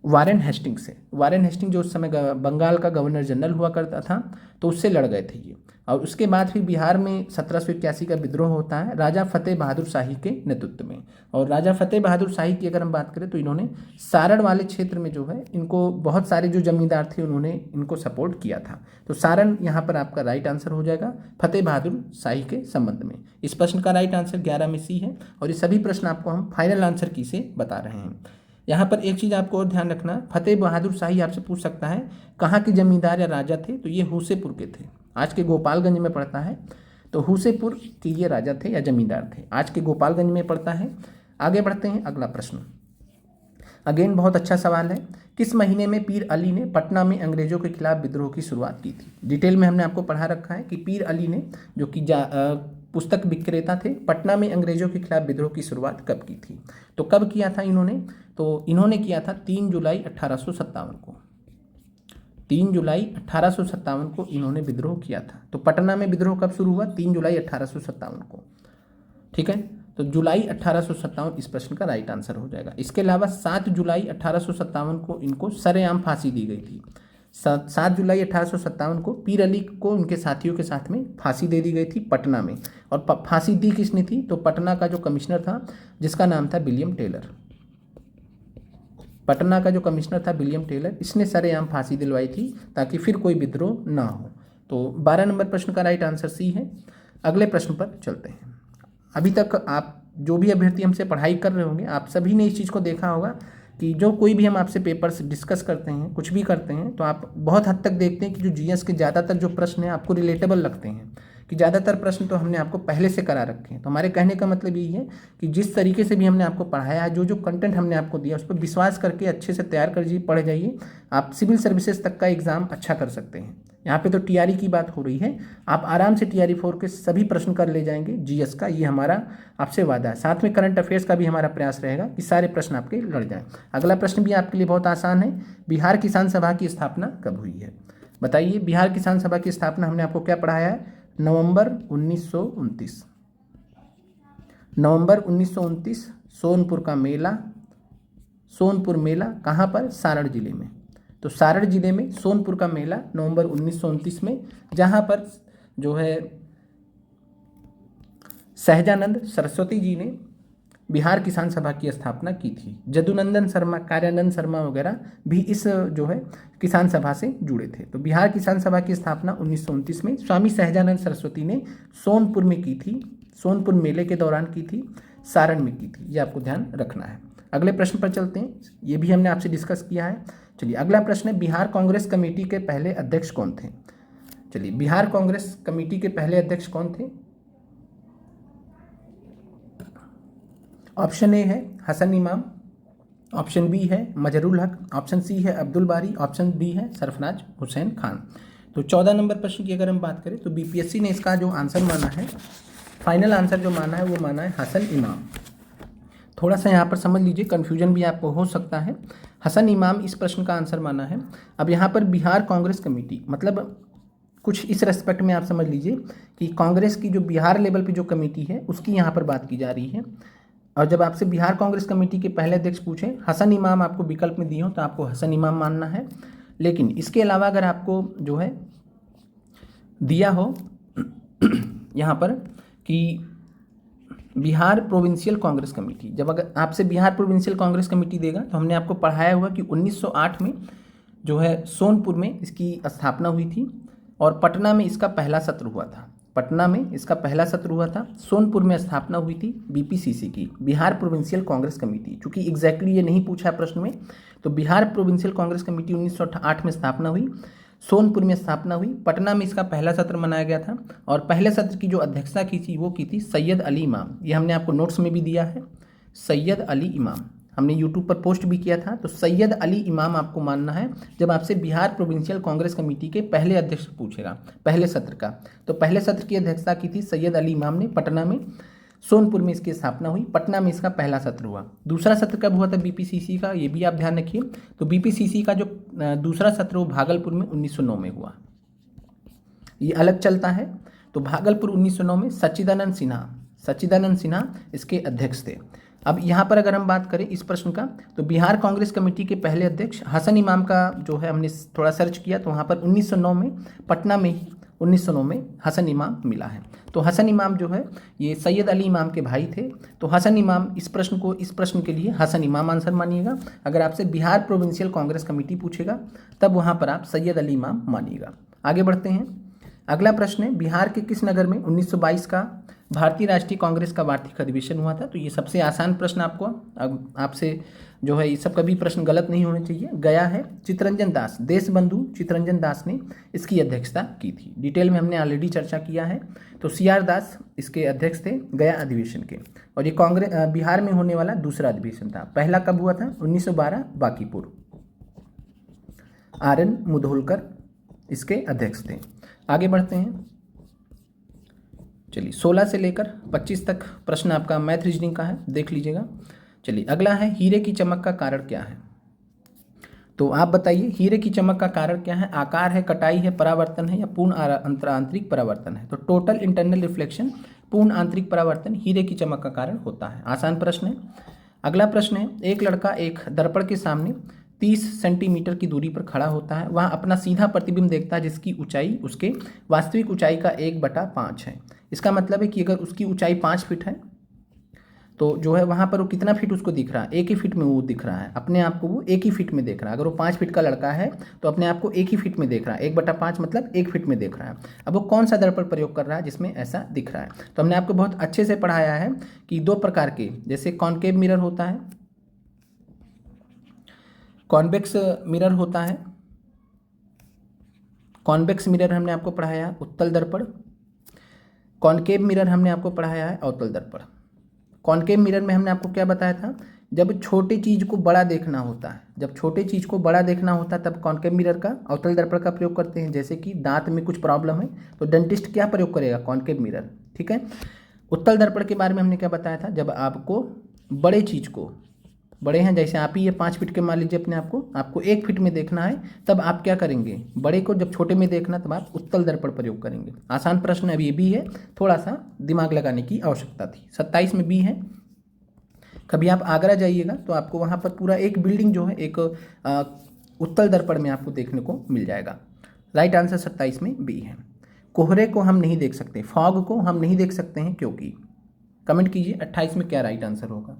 वारेन हेस्टिंग से। वारेन हेस्टिंग जो उस समय बंगाल का गवर्नर जनरल हुआ करता था, तो उससे लड़ गए थे ये। और उसके बाद फिर बिहार में 1781 का विद्रोह होता है राजा फतेह बहादुर शाही के नेतृत्व में। और राजा फतेह बहादुर शाही की अगर हम बात करें तो इन्होंने सारण वाले क्षेत्र में जो है इनको बहुत सारे जो जमींदार थे उन्होंने इनको सपोर्ट किया था। तो सारण यहाँ पर आपका राइट आंसर हो जाएगा फतेह बहादुर शाही के संबंध में। इस प्रश्न का राइट आंसर 11 में सी है। और ये सभी प्रश्न आपको हम फाइनल आंसर की से बता रहे हैं। यहाँ पर एक चीज़ आपको और ध्यान रखना, फतेह बहादुर शाही आपसे पूछ सकता है कहाँ के जमींदार या राजा थे? तो ये हुसेपुर के थे, आज के गोपालगंज में पड़ता है। तो हुसेपुर के ये राजा थे या जमींदार थे, आज के गोपालगंज में पड़ता है। आगे बढ़ते हैं, अगला प्रश्न अगेन बहुत अच्छा सवाल है। किस महीने में पीर अली ने पटना में अंग्रेजों के खिलाफ विद्रोह की शुरुआत की थी? डिटेल में हमने आपको पढ़ा रखा है कि पीर अली ने जो कि पुस्तक विक्रेता थे, पटना में अंग्रेजों के खिलाफ विद्रोह की शुरुआत कब की थी? तो कब किया था इन्होंने? तो इन्होंने किया था 3 जुलाई 1857 को। 3 जुलाई 1857 को इन्होंने विद्रोह किया था। तो पटना में विद्रोह कब शुरू हुआ? 3 जुलाई 1857 को। ठीक है, तो जुलाई 1857 इस प्रश्न का राइट आंसर हो जाएगा। इसके अलावा 7 जुलाई 1857 को इनको सरेआम फांसी दी गई थी। 7 जुलाई 1857 को पीर अली को उनके साथियों के साथ में फांसी दे दी गई थी पटना में। और फांसी दी किसने थी? तो पटना का जो कमिश्नर था जिसका नाम था विलियम टेलर। पटना का जो कमिश्नर था विलियम टेलर, इसने सरेआम फांसी दिलवाई थी ताकि फिर कोई विद्रोह ना हो। तो 12 नंबर प्रश्न का राइट आंसर सी है। अगले प्रश्न पर चलते हैं। अभी तक आप जो भी अभ्यर्थी हमसे पढ़ाई कर रहे होंगे, आप सभी ने इस चीज़ को देखा होगा कि जो कोई भी हम आपसे पेपर्स डिस्कस करते हैं, कुछ भी करते हैं, तो आप बहुत हद तक देखते हैं कि जो जीएस के ज़्यादातर जो प्रश्न हैं आपको रिलेटेबल लगते हैं, कि ज़्यादातर प्रश्न तो हमने आपको पहले से करा रखे हैं। तो हमारे कहने का मतलब यही है कि जिस तरीके से भी हमने आपको पढ़ाया है, जो जो कंटेंट हमने आपको दिया, उस पर विश्वास करके अच्छे से तैयार कर पढ़ जाइए। आप सिविल सर्विसेज तक का एग्ज़ाम अच्छा कर सकते हैं। यहाँ पे तो टीआरई की बात हो रही है, आप आराम से टीआरई 4 के सभी प्रश्न कर ले जाएंगे जीएस का, ये हमारा आपसे वादा है। साथ में करंट अफेयर्स का भी हमारा प्रयास रहेगा कि सारे प्रश्न आपके लड़ जाएं। अगला प्रश्न भी आपके लिए बहुत आसान है। बिहार किसान सभा की स्थापना कब हुई है? बताइए। बिहार किसान सभा की स्थापना हमने आपको क्या पढ़ाया है? नवंबर 1929। नवंबर 1929 सोनपुर का मेला, सोनपुर मेला कहाँ पर? सारण जिले में। तो सारण जिले में सोनपुर का मेला नवंबर 1929 में, जहाँ पर जो है सहजानंद सरस्वती जी ने बिहार किसान सभा की स्थापना की थी। जदुनंदन शर्मा, कार्यानंद शर्मा वगैरह भी इस जो है किसान सभा से जुड़े थे। तो बिहार किसान सभा की स्थापना 1929 में स्वामी सहजानंद सरस्वती ने सोनपुर में की थी, सोनपुर मेले के दौरान की थी, सारण में की थी। ये आपको ध्यान रखना है। अगले प्रश्न पर चलते हैं, ये भी हमने आपसे डिस्कस किया है। चलिए अगला प्रश्न है, बिहार कांग्रेस कमेटी के पहले अध्यक्ष कौन थे? चलिए, बिहार कांग्रेस कमेटी के पहले अध्यक्ष कौन थे? ऑप्शन ए है हसन इमाम, ऑप्शन बी है मजरुल हक, ऑप्शन सी है अब्दुल बारी, ऑप्शन डी है सरफराज हुसैन खान। तो 14 नंबर प्रश्न की अगर हम बात करें तो बीपीएससी ने इसका जो आंसर माना है, फाइनल आंसर जो माना है वो माना है हसन इमाम। थोड़ा सा यहाँ पर समझ लीजिए, कन्फ्यूजन भी आपको हो सकता है। हसन इमाम इस प्रश्न का आंसर माना है। अब यहाँ पर बिहार कांग्रेस कमेटी, मतलब कुछ इस रेस्पेक्ट में आप समझ लीजिए कि कांग्रेस की जो बिहार लेवल पे जो कमेटी है उसकी यहाँ पर बात की जा रही है। और जब आपसे बिहार कांग्रेस कमेटी के पहले अध्यक्ष पूछे, हसन इमाम आपको विकल्प में दिए हो तो आपको हसन इमाम मानना है। लेकिन इसके अलावा अगर आपको जो है दिया हो यहाँ पर कि बिहार प्रोविंशियल कांग्रेस कमेटी, जब अगर आपसे बिहार प्रोविंशियल कांग्रेस कमेटी देगा तो हमने आपको पढ़ाया हुआ कि 1908 में जो है सोनपुर में इसकी स्थापना हुई थी और पटना में इसका पहला सत्र हुआ था। पटना में इसका पहला सत्र हुआ था, सोनपुर में स्थापना हुई थी बीपीसीसी की, बिहार प्रोविंशियल कांग्रेस कमेटी। चूंकि एग्जैक्टली ये नहीं पूछा प्रश्न में, तो बिहार प्रोविंशियल कांग्रेस कमेटी 1908 में स्थापना हुई, सोनपुर में स्थापना हुई, पटना में इसका पहला सत्र मनाया गया था और पहले सत्र की जो अध्यक्षता की थी वो की थी सैयद अली इमाम। ये हमने आपको नोट्स में भी दिया है, सैयद अली इमाम, हमने यूट्यूब पर पोस्ट भी किया था। तो सैयद अली इमाम आपको मानना है जब आपसे बिहार प्रोविंशियल कांग्रेस कमेटी के पहले अध्यक्ष पूछेगा, पहले सत्र का। तो पहले सत्र की अध्यक्षता की थी सैयद अली इमाम ने पटना में, सोनपुर में इसकी स्थापना हुई, पटना में इसका पहला सत्र हुआ। दूसरा सत्र कब हुआ था बीपीसीसी का, ये भी आप ध्यान रखिए। तो बीपीसीसी का जो दूसरा सत्र वो भागलपुर में 1909 में हुआ, ये अलग चलता है। तो भागलपुर 1909 में सच्चिदानंद सिन्हा इसके अध्यक्ष थे। अब यहाँ पर अगर हम बात करें इस प्रश्न का, तो बिहार कांग्रेस कमेटी के पहले अध्यक्ष हसन इमाम का जो है हमने थोड़ा सर्च किया तो वहाँ पर 1909 में पटना में ही 1909 में हसन इमाम मिला है। तो हसन इमाम जो है ये सैयद अली इमाम के भाई थे। तो हसन इमाम इस प्रश्न के लिए हसन इमाम आंसर मानिएगा। अगर आपसे बिहार प्रोविंशियल कांग्रेस कमेटी पूछेगा तब वहाँ पर आप सैयद अली इमाम मानिएगा। आगे बढ़ते हैं। अगला प्रश्न है, बिहार के किस नगर में 1922 का भारतीय राष्ट्रीय कांग्रेस का वार्षिक अधिवेशन हुआ था? तो ये सबसे आसान प्रश्न आपको, अब आपसे जो है ये सब कभी प्रश्न गलत नहीं होने चाहिए। गया है, चित्तरंजन दास, देशबंधु चित्तरंजन दास ने इसकी अध्यक्षता की थी। डिटेल में हमने ऑलरेडी चर्चा किया है। तो सीआर दास इसके अध्यक्ष थे गया अधिवेशन के। और ये कांग्रेस बिहार में होने वाला दूसरा अधिवेशन था। पहला कब हुआ था? 1912 बांकीपुर, आर एन मुधोलकर इसके अध्यक्ष थे। आगे बढ़ते हैं। चलिए 16 से लेकर 25 तक प्रश्न आपका मैथ रीजनिंग का है, देख लीजिएगा। चलिए अगला है, हीरे की चमक का कारण क्या है? तो आप बताइए, हीरे की चमक का कारण क्या है? आकार है, कटाई है, परावर्तन है या पूर्ण आंतरिक परावर्तन है? तो टोटल इंटरनल रिफ्लेक्शन, पूर्ण आंतरिक परावर्तन हीरे की चमक का कारण होता है। आसान प्रश्न है। अगला प्रश्न है, एक लड़का एक दर्पण के सामने 30 सेंटीमीटर की दूरी पर खड़ा होता है, वह अपना सीधा प्रतिबिंब देखता है जिसकी ऊंचाई उसके वास्तविक ऊंचाई का 1/5 है। इसका मतलब है कि अगर उसकी ऊंचाई 5 फीट है तो जो है वहाँ पर वो कितना फीट उसको दिख रहा है, एक ही फीट में वो दिख रहा है, अपने आप को वो एक ही फीट में देख रहा है। अगर वो 5 फीट का लड़का है तो अपने आप को एक ही फीट में देख रहा है, 1/5 मतलब 1 फीट में देख रहा है। अब वो कौन सा दर्पण प्रयोग कर रहा है जिसमें ऐसा दिख रहा है? तो हमने आपको बहुत अच्छे से पढ़ाया है कि 2 प्रकार के, जैसे कॉनकेव मिरर होता है, कॉन्वेक्स मिरर होता है। कॉन्वेक्स मिरर हमने आपको पढ़ाया है उत्तल दर्पण, कॉनकेव मिरर हमने आपको पढ़ाया है अवतल दर्पण। कॉनकेव मिरर में हमने आपको क्या बताया था, जब छोटी चीज़ को बड़ा देखना होता है, जब छोटे चीज़ को बड़ा देखना होता है तब कॉनकेव मिरर का, अवतल दर्पण का प्रयोग करते हैं। जैसे कि दांत में कुछ प्रॉब्लम है तो डेंटिस्ट क्या प्रयोग करेगा, कॉनकेव मिरर, ठीक है। उत्तल दर्पण के बारे में हमने क्या बताया था, जब आपको बड़े चीज़ को, बड़े हैं जैसे आप ही ये 5 फीट के मान लीजिए अपने आपको 1 फीट में देखना है, तब आप क्या करेंगे, बड़े को जब छोटे में देखना तब आप उत्तल दर्पण प्रयोग करेंगे। आसान प्रश्न अब ये भी है, थोड़ा सा दिमाग लगाने की आवश्यकता थी। 27 में भी है। कभी आप आगरा जाइएगा तो आपको वहाँ पर पूरा एक बिल्डिंग जो है एक उत्तल दर्पण में आपको देखने को मिल जाएगा। राइट आंसर 27 में बी है। कोहरे को हम नहीं देख सकते, फॉग को हम नहीं देख सकते हैं क्योंकि, कमेंट कीजिए 28 में क्या राइट आंसर होगा।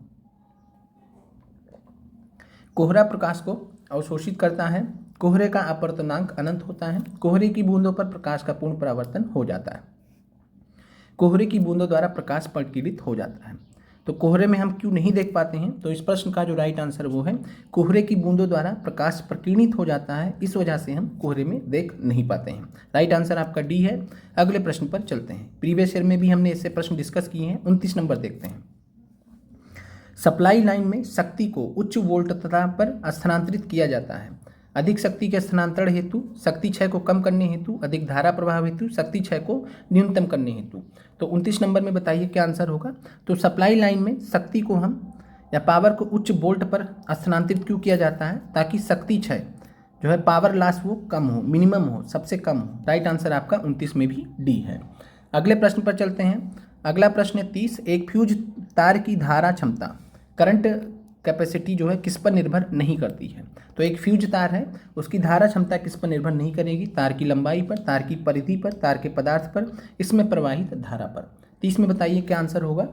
कोहरा प्रकाश को अवशोषित करता है, कोहरे का अपवर्तनांक अनंत होता है, कोहरे की बूंदों पर प्रकाश का पूर्ण परावर्तन हो जाता है, कोहरे की बूंदों द्वारा प्रकाश प्रकीर्णित हो जाता है। तो कोहरे में हम क्यों नहीं देख पाते हैं, तो इस प्रश्न का जो राइट आंसर वो है कोहरे की बूंदों द्वारा प्रकाश प्रकीर्णित हो जाता है, इस वजह से हम कोहरे में देख नहीं पाते हैं। राइट आंसर आपका डी है। अगले प्रश्न पर चलते हैं। प्रीवियस ईयर में भी हमने इससे प्रश्न डिस्कस किए हैं। 29 नंबर देखते हैं। सप्लाई लाइन में शक्ति को उच्च वोल्टता पर स्थानांतरित किया जाता है। अधिक शक्ति के स्थानांतरण हेतु, शक्ति क्षय को कम करने हेतु, अधिक धारा प्रवाह हेतु, शक्ति क्षय को न्यूनतम करने हेतु। तो 29 नंबर में बताइए क्या आंसर होगा। तो सप्लाई लाइन में शक्ति को हम या पावर को उच्च वोल्ट पर स्थानांतरित क्यों किया जाता है, ताकि शक्ति क्षय जो है, पावर लॉस वो कम हो, मिनिमम हो, सबसे कम हो। राइट आंसर आपका 29 में भी डी है। अगले प्रश्न पर चलते हैं। अगला प्रश्न है 30। एक फ्यूज तार की धारा क्षमता, करंट कैपेसिटी जो है किस पर निर्भर नहीं करती है। तो एक फ्यूज तार है, उसकी धारा क्षमता किस पर निर्भर नहीं करेगी, तार की लंबाई पर, तार की परिधि पर, तार के पदार्थ पर, इसमें प्रवाहित धारा पर। 30 में बताइए क्या आंसर होगा।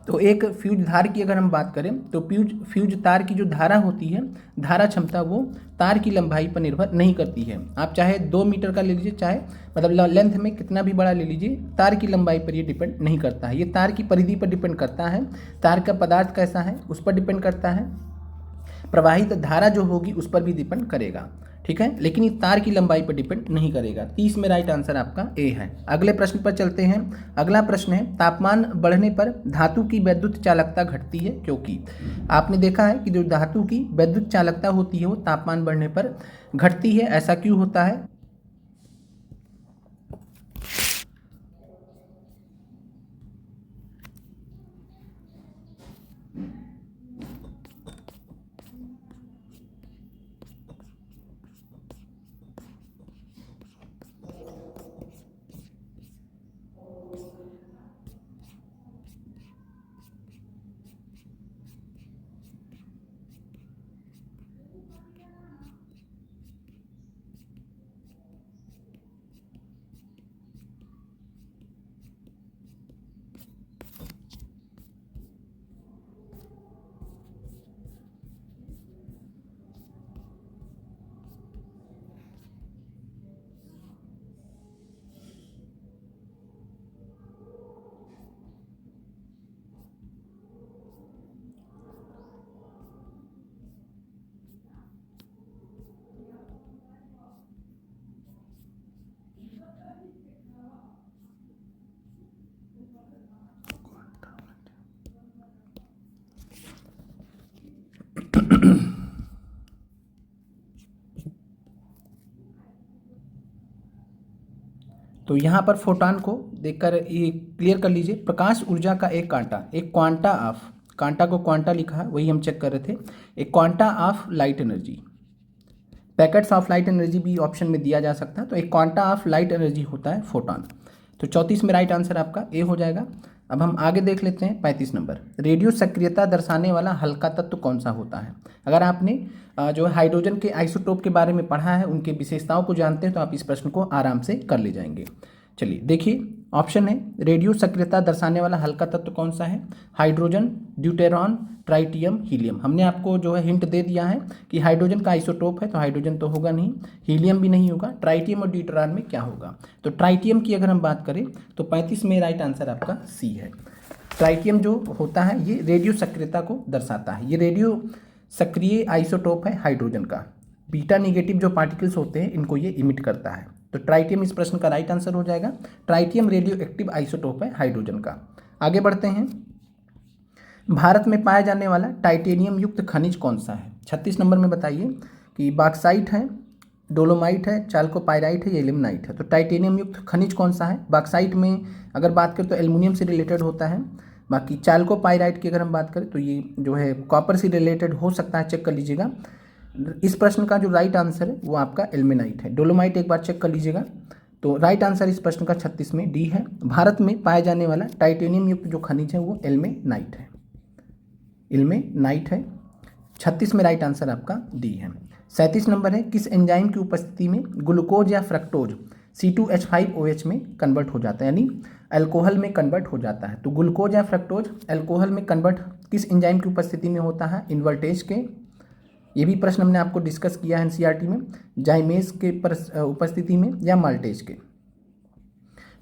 तो एक फ्यूज तार की अगर हम बात करें तो फ्यूज तार की जो धारा होती है, धारा क्षमता वो तार की लंबाई पर निर्भर नहीं करती है। आप चाहे 2 मीटर का ले लीजिए, चाहे मतलब लेंथ में कितना भी बड़ा ले लीजिए, तार की लंबाई पर ये डिपेंड नहीं करता है। ये तार की परिधि पर डिपेंड करता है, तार का पदार्थ कैसा है उस पर डिपेंड करता है, प्रवाहित धारा जो होगी उस पर भी डिपेंड करेगा, ठीक है, लेकिन ये तार की लंबाई पर डिपेंड नहीं करेगा। 30 में राइट आंसर आपका ए है। अगले प्रश्न पर चलते हैं। अगला प्रश्न है, तापमान बढ़ने पर धातु की वैद्युत चालकता घटती है क्योंकि। आपने देखा है कि जो धातु की वैद्युत चालकता होती है वो तापमान बढ़ने पर घटती है, ऐसा क्यों होता है। तो यहाँ पर फोटॉन को देखकर ये क्लियर कर लीजिए। प्रकाश ऊर्जा का एक कांटा, एक क्वांटा ऑफ, कांटा को क्वांटा लिखा है वही हम चेक कर रहे थे, एक quanta of light energy, packets of light energy भी ऑप्शन में दिया जा सकता है। तो एक क्वांटा ऑफ लाइट एनर्जी होता है फोटॉन। तो 34 में राइट आंसर आपका ए हो जाएगा। अब हम आगे देख लेते हैं 35 नंबर। रेडियो सक्रियता दर्शाने वाला हल्का तत्व कौन सा होता है। अगर आपने जो हाइड्रोजन के आइसोटोप के बारे में पढ़ा है, उनके विशेषताओं को जानते हैं, तो आप इस प्रश्न को आराम से कर ले जाएंगे। चलिए देखिए ऑप्शन है रेडियो सक्रियता दर्शाने वाला हल्का तत्व कौन सा है? Hydrogen, deuteron, tritium, helium. हमने आपको जो है हिंट दे दिया है कि हाइड्रोजन का आइसोटोप है, तो हाइड्रोजन तो होगा नहीं, हीलियम भी नहीं होगा। ट्राइटियम और ड्यूटेरॉन में क्या होगा? तो ट्राइटियम की अगर हम बात करें तो 35 में राइट आंसर आपका सी है। ट्राइटियम जो होता है ये रेडियो सक्रियता को दर्शाता है, ये रेडियो सक्रिय आइसोटोप है हाइड्रोजन का। बीटा निगेटिव जो पार्टिकल्स होते हैं इनको ये इमिट करता है। तो ट्राइटियम इस प्रश्न का राइट आंसर हो जाएगा। ट्राइटियम रेडियो एक्टिव आइसोटोप है हाइड्रोजन का। आगे बढ़ते हैं। भारत में पाया जाने वाला टाइटेनियम युक्त खनिज कौन सा है? 36 नंबर में बताइए कि बॉक्साइट है, डोलोमाइट है, चाल्कोपाइराइट है या इल्मेनाइट है। तो टाइटेनियम युक्त खनिज कौन सा है? बॉक्साइट में अगर बात करें तो एल्युमिनियम से रिलेटेड होता है। बाकी चाल्कोपाइराइट की अगर हम बात करें तो ये जो है कॉपर से रिलेटेड हो सकता है, चेक कर लीजिएगा। इस प्रश्न का जो राइट आंसर है वो आपका इल्मेनाइट है। डोलोमाइट एक बार चेक कर लीजिएगा। तो राइट आंसर इस प्रश्न का 36 में डी है। भारत में पाया जाने वाला टाइटेनियम युक्त जो खनिज है वो इल्मेनाइट है, इल्मेनाइट है। 36 में राइट आंसर आपका डी है। 37 नंबर है किस एंजाइम की उपस्थिति में ग्लूकोज या फ्रक्टोज C2H5OH में कन्वर्ट हो जाता है, यानी अल्कोहल में कन्वर्ट हो जाता है। तो ग्लूकोज या फ्रक्टोज अल्कोहल में कन्वर्ट किस एंजाइम की उपस्थिति में होता है? इन्वर्टेज के। ये भी प्रश्न हमने आपको डिस्कस किया है एनसीईआरटी में, जाइमेज के उपस्थिति में या माल्टेज के।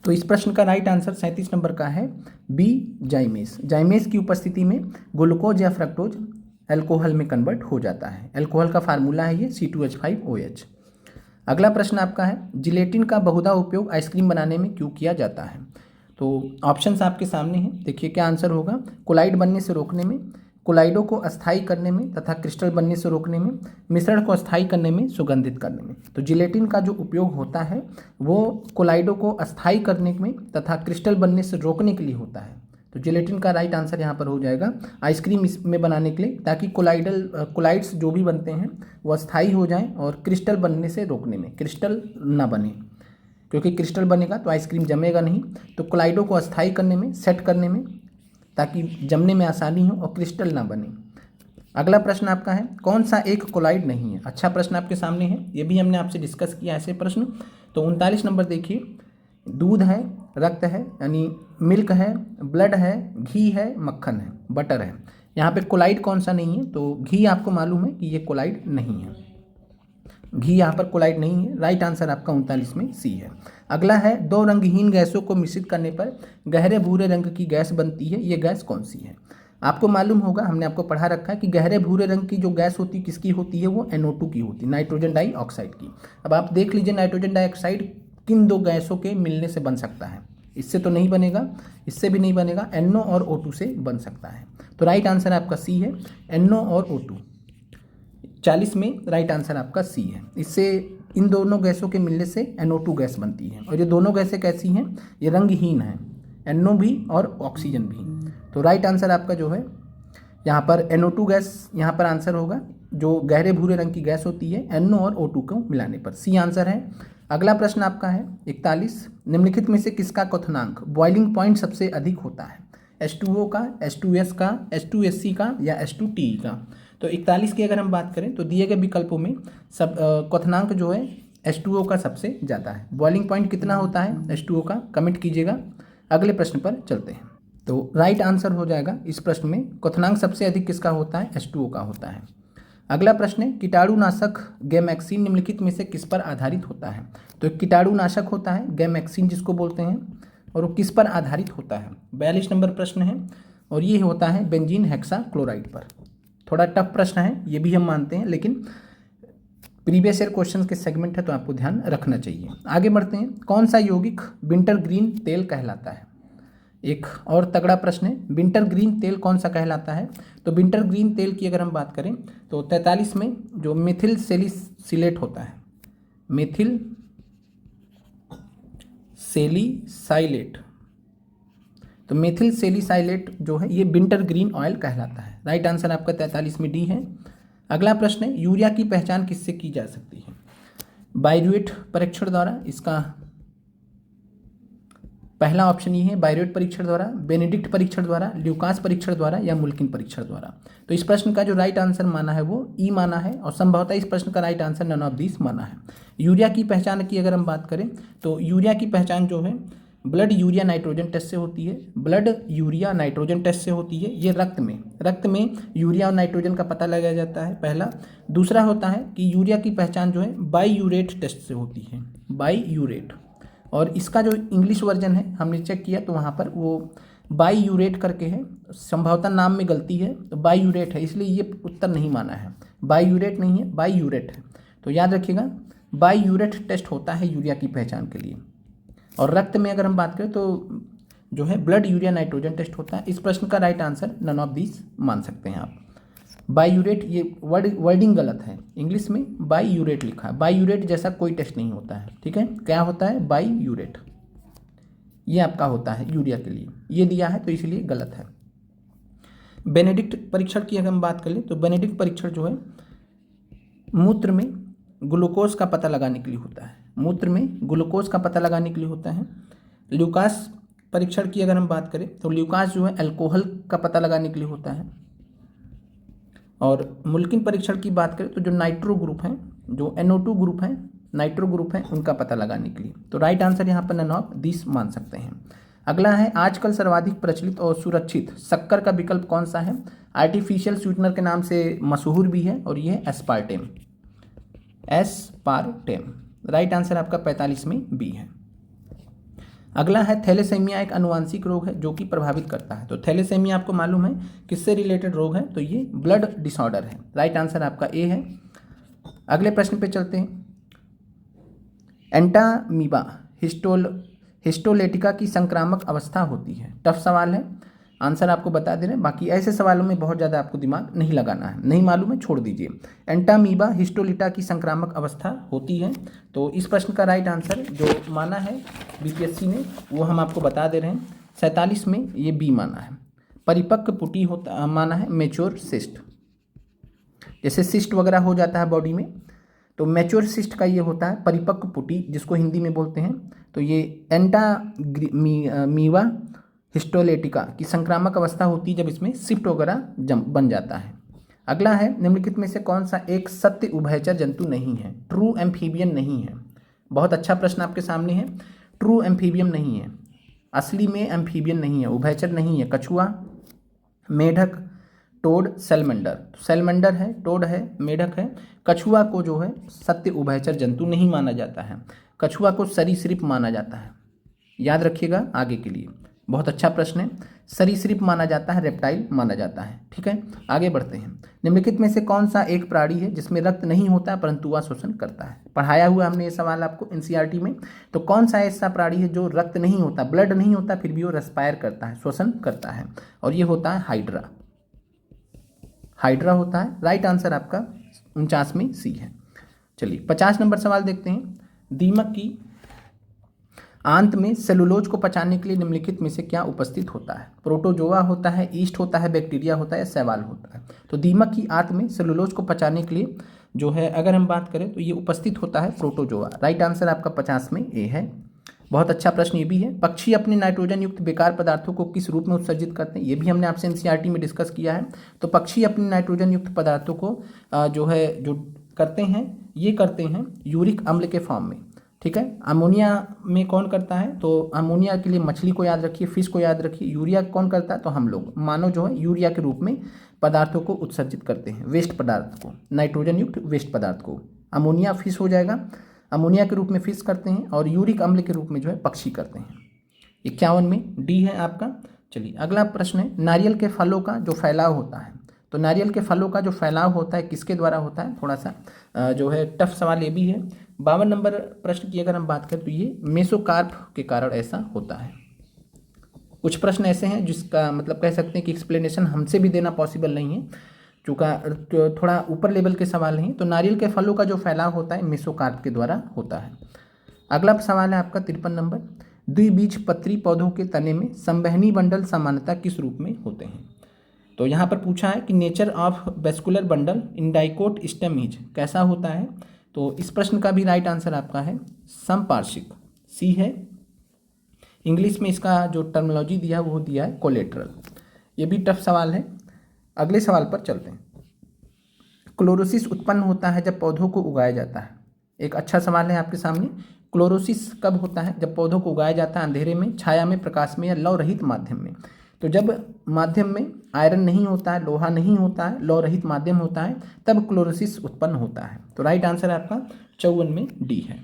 तो इस प्रश्न का राइट आंसर 37 नंबर का है बी, जाइमेज। जाइमेज की उपस्थिति में ग्लूकोज या फ्रक्टोज अल्कोहल में कन्वर्ट हो जाता है। अल्कोहल का फार्मूला है ये C2H5OH। अगला प्रश्न आपका है जिलेटिन का बहुधा उपयोग आइसक्रीम बनाने में क्यों किया जाता है? तो ऑप्शंस आपके सामने हैं, देखिए क्या आंसर होगा। कोलाइड बनने से रोकने में, कोलाइडो को अस्थायी करने में तथा क्रिस्टल बनने से रोकने में, मिश्रण को अस्थायी करने में, सुगंधित करने में। तो जिलेटिन का जो उपयोग होता है वो कोलाइडो को अस्थायी करने में तथा क्रिस्टल बनने से रोकने के लिए होता है। तो जिलेटिन का राइट आंसर यहाँ पर हो जाएगा आइसक्रीम इसमें बनाने के लिए, ताकि कोलाइड्स जो भी बनते हैं वो अस्थायी हो जाएं और क्रिस्टल बनने से रोकने में, क्रिस्टल ना बने, क्योंकि क्रिस्टल बनेगा तो आइसक्रीम जमेगा नहीं। तो कोलाइडो को अस्थायी करने में, सेट करने में, ताकि जमने में आसानी हो और क्रिस्टल ना बने। अगला प्रश्न आपका है कौन सा एक कोलाइड नहीं है? अच्छा प्रश्न आपके सामने है, ये भी हमने आपसे डिस्कस किया ऐसे प्रश्न। तो 39 नंबर देखिए, दूध है, रक्त है यानी मिल्क है, ब्लड है, घी है, मक्खन है, बटर है। यहाँ पे कोलाइड कौन सा नहीं है? तो घी आपको मालूम है कि ये कोलाइड नहीं है, घी यहाँ पर कोलाइड नहीं है। राइट आंसर आपका 39 में सी है। अगला है दो रंगहीन गैसों को मिश्रित करने पर गहरे भूरे रंग की गैस बनती है, ये गैस कौन सी है? आपको मालूम होगा, हमने आपको पढ़ा रखा है कि गहरे भूरे रंग की जो गैस होती है किसकी होती है? वो NO2 की होती है, नाइट्रोजन डाइऑक्साइड की। अब आप देख लीजिए नाइट्रोजन डाइऑक्साइड किन दो गैसों के मिलने से बन सकता है? इससे तो नहीं बनेगा, इससे भी नहीं बनेगा, NO और O2 से बन सकता है। तो राइट आंसर आपका सी है, NO और O2। 40 में राइट आंसर आपका सी है। इससे इन दोनों गैसों के मिलने से NO2 गैस बनती है। और ये दोनों गैसें कैसी हैं? ये रंगहीन हैं, NO भी और ऑक्सीजन भी। तो राइट आंसर आपका जो है यहाँ पर NO2 गैस यहाँ पर आंसर होगा, जो गहरे भूरे रंग की गैस होती है NO और O2 को मिलाने पर, सी आंसर है। अगला प्रश्न आपका है 41, निम्नलिखित में से किसका क्वथनांक बॉइलिंग पॉइंट सबसे अधिक होता है? H2O का, H2S का, H2SC का या H2TE का? तो 41 की अगर हम बात करें तो दिए गए विकल्पों में सब क्वथनांक जो है H2O का सबसे ज़्यादा है। बॉइलिंग पॉइंट कितना होता है H2O का? कमेंट कीजिएगा। अगले प्रश्न पर चलते हैं। तो राइट आंसर हो जाएगा इस प्रश्न में क्वथनांक सबसे अधिक किसका होता है? H2O का होता है। अगला प्रश्न है कीटाणुनाशक गैमेक्सिन निम्नलिखित में से किस पर आधारित होता है? तो एक कीटाणुनाशक होता है गैमेक्सिन जिसको बोलते हैं, और वो किस पर आधारित होता है? 42 नंबर प्रश्न है, और ये होता है बेंजीन हेक्साक्लोराइड पर। थोड़ा टफ प्रश्न है ये भी हम मानते हैं, लेकिन प्रीवियस ईयर क्वेश्चन के सेगमेंट है तो आपको ध्यान रखना चाहिए। आगे बढ़ते हैं। कौन सा यौगिक विंटर ग्रीन तेल कहलाता है? एक और तगड़ा प्रश्न है, विंटर ग्रीन तेल कौन सा कहलाता है? तो विंटर ग्रीन तेल की अगर हम बात करें तो 43 में जो मेथिल सेलिसिलेट होता है, मेथिल सेलिसाइलेट, तो मेथिल सेलिसाइलेट जो है ये विंटर ग्रीन ऑयल कहलाता है। राइट आंसर आपका 43 में डी है। अगला प्रश्न है यूरिया की पहचान किससे की जा सकती है? बायरूएट परीक्षण द्वारा, इसका पहला ऑप्शन ये है बायरूएट परीक्षण द्वारा, बेनेडिक्ट परीक्षण द्वारा, ल्यूकास परीक्षण द्वारा या मुल्किन परीक्षण द्वारा। तो इस प्रश्न का जो राइट आंसर माना है वो ई माना है, और संभवतः इस प्रश्न का right answer none of this माना है। यूरिया की पहचान की अगर हम बात करें तो यूरिया की पहचान जो है ब्लड यूरिया नाइट्रोजन टेस्ट से होती है, ब्लड यूरिया नाइट्रोजन टेस्ट से होती है, ये रक्त में यूरिया और नाइट्रोजन का पता लगाया जाता है पहला। दूसरा होता है कि यूरिया की पहचान जो है बाईयूरेट टेस्ट से होती है, बाईयूरेट, और इसका जो इंग्लिश वर्जन है हमने चेक किया तो वहाँ पर वो बाईयूरेट करके है, संभवतः नाम में गलती है, तो बाईयूरेट है, इसलिए ये उत्तर नहीं माना है, बाईयूरेट नहीं है, बाईयूरेट है। तो याद रखिएगा बाईयूरेट टेस्ट होता है यूरिया की पहचान के लिए। और रक्त में अगर हम बात करें तो जो है ब्लड यूरिया नाइट्रोजन टेस्ट होता है। इस प्रश्न का right answer none of this मान सकते हैं आप। बाईयूरेट, ये वर्डिंग गलत है, इंग्लिश में बाईयूरेट लिखा है, बाईयूरेट जैसा कोई टेस्ट नहीं होता है, ठीक है। क्या होता है? बाईयूरेट, ये आपका होता है यूरिया के लिए, ये दिया है तो इसलिए गलत है। बेनेडिक्ट परीक्षण की अगर हम बात कर लें तो बेनेडिक्ट परीक्षण जो है मूत्र में ग्लूकोज का पता लगाने के लिए होता है, मूत्र में ग्लूकोज का पता लगाने के लिए होता है। ल्यूकास परीक्षण की अगर हम बात करें तो ल्यूकास जो है अल्कोहल का पता लगाने के लिए होता है। और मुल्किन परीक्षण की बात करें तो जो नाइट्रो ग्रुप हैं, जो NO2 ग्रुप हैं, नाइट्रो ग्रुप हैं, उनका पता लगाने के लिए। तो राइट आंसर यहाँ पर नन ऑफ दिस मान सकते हैं। अगला है आजकल सर्वाधिक प्रचलित और सुरक्षित शक्कर का विकल्प कौन सा है? आर्टिफिशियल स्वीटनर के नाम से मशहूर भी है और ये है एस्पार्टेम, एस्पार्टेम। राइट आंसर आपका 45 में बी है। अगला है थैलेसेमिया एक अनुवांशिक रोग है जो कि प्रभावित करता है। तो थैलेसेमिया आपको मालूम है किससे रिलेटेड रोग है? तो ये ब्लड डिसऑर्डर है। राइट आंसर आपका ए है। अगले प्रश्न पे चलते हैं। एंटामीबा हिस्टोलेटिका की संक्रामक अवस्था होती है। टफ सवाल है, आंसर आपको बता दे रहे हैं, बाकी ऐसे सवालों में बहुत ज़्यादा आपको दिमाग नहीं लगाना है, नहीं मालूम है छोड़ दीजिए। एंटामीबा हिस्टोलिटा की संक्रामक अवस्था होती है। तो इस प्रश्न का राइट आंसर जो माना है BPSC ने वो हम आपको बता दे रहे हैं, 47 में ये बी माना है। परिपक्व पुटी होता माना है मेच्योर सिस्ट, जैसे सिस्ट वगैरह हो जाता है बॉडी में तो मैच्योर सिस्ट का ये होता है परिपक्व पुटी, जिसको हिंदी में बोलते हैं। तो ये एंटामीबा हिस्टोलेटिका की संक्रामक अवस्था होती है जब इसमें सिफ्ट वगैरह बन जाता है। अगला है निम्नलिखित में से कौन सा एक सत्य उभयचर जंतु नहीं है? ट्रू एम्फीबियन नहीं है। बहुत अच्छा प्रश्न आपके सामने है। ट्रू एम्फीबियन नहीं है, असली में एम्फीबियन नहीं है, उभयचर नहीं है। कछुआ, मेढक, टोड, सैलमंडर। सैलमंडर है, टोड है, मेढक है। कछुआ को जो है सत्य उभयचर जंतु नहीं माना जाता है, कछुआ को सरीसृप माना जाता है। याद रखिएगा आगे के लिए, बहुत अच्छा प्रश्न है। सरीसृप माना जाता है, रेप्टाइल माना जाता है, ठीक है। आगे बढ़ते हैं। निम्नलिखित में से कौन सा एक प्राणी है जिसमें रक्त नहीं होता परंतु वह श्वसन करता है? पढ़ाया हुआ हमने ये सवाल आपको NCERT में। तो कौन सा ऐसा प्राणी है जो रक्त नहीं होता, ब्लड नहीं होता, फिर भी वो रेस्पायर करता है, श्वसन करता है? और ये होता है हाइड्रा, हाइड्रा होता है। राइट आंसर आपका 49 में सी है। चलिए 50 नंबर सवाल देखते हैं। दीमक की आंत में सेलुलोज को पचाने के लिए निम्नलिखित में से क्या उपस्थित होता है? प्रोटोजोआ होता है, ईस्ट होता है, बैक्टीरिया होता है, शैवाल होता है? तो दीमक की आंत में सेलुलोज को पचाने के लिए जो है अगर हम बात करें तो ये उपस्थित होता है प्रोटोजोआ। राइट आंसर आपका 50 में ए है। बहुत अच्छा प्रश्न ये भी है। पक्षी अपने नाइट्रोजन युक्त बेकार पदार्थों को किस रूप में उत्सर्जित करते हैं? ये भी हमने आपसे NCERT में डिस्कस किया है। तो पक्षी अपने नाइट्रोजन युक्त पदार्थों को जो करते हैं, ये करते हैं यूरिक अम्ल के फॉर्म में, ठीक है। अमोनिया में कौन करता है? तो अमोनिया के लिए मछली को याद रखिए, फिश को याद रखिए। यूरिया कौन करता है? तो हम लोग, मानव जो है यूरिया के रूप में पदार्थों को उत्सर्जित करते हैं, वेस्ट पदार्थ को, नाइट्रोजन युक्त वेस्ट पदार्थ को। अमोनिया फिश हो जाएगा, अमोनिया के रूप में फिश करते हैं, और यूरिक अम्ल के रूप में जो है पक्षी करते हैं। 51 में डी है आपका। चलिए अगला प्रश्न है, नारियल के फलों का जो फैलाव होता है, तो नारियल के फलों का जो फैलाव होता है किसके द्वारा होता है? थोड़ा सा जो है टफ सवाल ये भी है। 52 नंबर प्रश्न की अगर हम बात करें तो ये मेसोकार्प के कारण ऐसा होता है। कुछ प्रश्न ऐसे हैं जिसका मतलब कह सकते हैं कि एक्सप्लेनेशन हमसे भी देना पॉसिबल नहीं है, चूँकि थोड़ा ऊपर लेवल के सवाल हैं। तो नारियल के फलों का जो फैलाव होता है मेसोकार्प के द्वारा होता है। अगला सवाल है आपका 53 नंबर, द्विबीजपत्री पौधों के तने में संवहनी बंडल सामान्यतः किस रूप में होते हैं? तो यहाँ पर पूछा है कि nature of vascular bundle in dicot stem is कैसा होता है? तो इस प्रश्न का भी राइट आंसर आपका है समपार्श्विक, सी है। इंग्लिश में इसका जो टर्मिनोलॉजी दिया है वो दिया है कोलेटरल। ये भी टफ सवाल है। अगले सवाल पर चलते हैं। क्लोरोसिस उत्पन्न होता है जब पौधों को उगाया जाता है। एक अच्छा सवाल है आपके सामने। क्लोरोसिस कब होता है? जब पौधों को उगाया जाता है अंधेरे में, छाया में, प्रकाश में या लौ रहित माध्यम में। तो जब माध्यम में आयरन नहीं होता है, लोहा नहीं होता है, लौ रहित माध्यम होता है, तब क्लोरोसिस उत्पन्न होता है। तो राइट आंसर आपका 54 में डी है।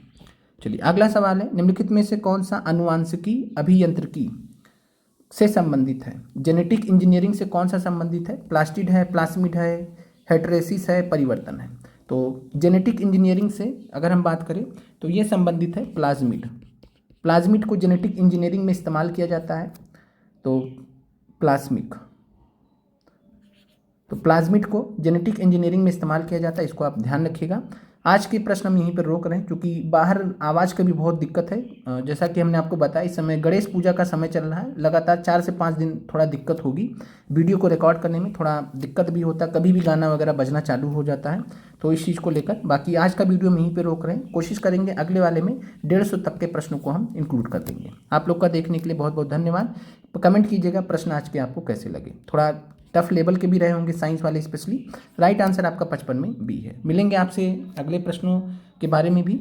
चलिए अगला सवाल है, निम्नलिखित में से कौन सा अनुवांशिकी अभियांत्रिकी से संबंधित है? जेनेटिक इंजीनियरिंग से कौन सा संबंधित है? प्लास्टिड है, प्लास्मिड है, हेटरेसिस है, परिवर्तन है। तो जेनेटिक इंजीनियरिंग से अगर हम बात करें तो ये संबंधित है प्लाज्मिड। प्लाज्मिड को जेनेटिक इंजीनियरिंग में इस्तेमाल किया जाता है। तो प्लाज्मिड को जेनेटिक इंजीनियरिंग में इस्तेमाल किया जाता है, इसको आप ध्यान रखिएगा। आज के प्रश्न हम यहीं पर रोक रहे हैं क्योंकि बाहर आवाज़ की भी बहुत दिक्कत है। जैसा कि हमने आपको बताया, इस समय गणेश पूजा का समय चल रहा है, लगातार 4 से 5 दिन थोड़ा दिक्कत होगी। वीडियो को रिकॉर्ड करने में थोड़ा दिक्कत भी होता है, कभी भी गाना वगैरह बजना चालू हो जाता है, तो इस चीज़ को लेकर बाकी आज का वीडियो हम यहीं पर रोक रहे हैं। कोशिश करेंगे अगले वाले में 150 तक के प्रश्नों को हम इंक्लूड कर देंगे। आप लोग का देखने के लिए बहुत बहुत धन्यवाद। कमेंट कीजिएगा प्रश्न आज के आपको कैसे लगे। थोड़ा टफ लेवल के भी रहे होंगे साइंस वाले स्पेशली। राइट आंसर आपका 55 में बी है। मिलेंगे आपसे अगले प्रश्नों के बारे में भी।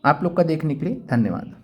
आप लोग का देखने के लिए धन्यवाद।